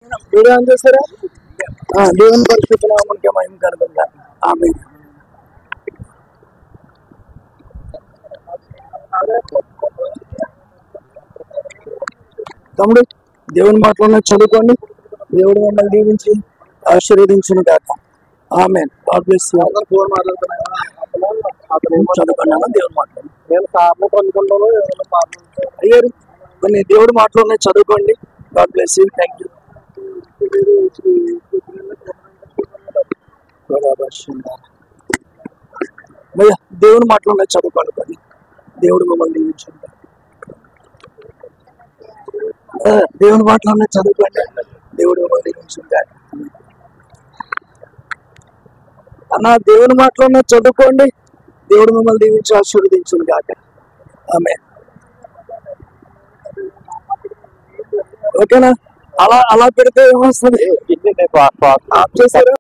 Video on చేస్తారా? దేవుని పరిస్థితి నామమునకే మహిమ కలుగును గాక. ఆమేన్. తమ్ముడు దేవుని మాటలోనే చదువుకోండి. దేవుడు మిమ్మల్ని దీవించి ఆశీర్వదించును గాక. ఆమేన్. God bless you. చదువుకున్నాను దేవుని మాటలు. నేను సార్లు కొనుక్కుంటాను. అయ్యారు కొన్ని దేవుడి మాటలోనే చదువుకోండి. God bless you. Thank you. దేవుని మాటలోనే చదువుకోండి. కొన్ని దేవుడు మిమ్మల్ని దీవించుంటారు. దేవుని మాటలోనే చదువుకోండి. దేవుడు మిమ్మల్ని దీవించుంటారు. అన్న దేవుని మాటలోనే చదువుకోండి. దేవుడు మిమ్మల్ని దీవించి ఆశీర్వదించును గాక. ఆమేన్. ఓకేనా? అలా పెడితే ఏమొస్తుంది? చేశారు.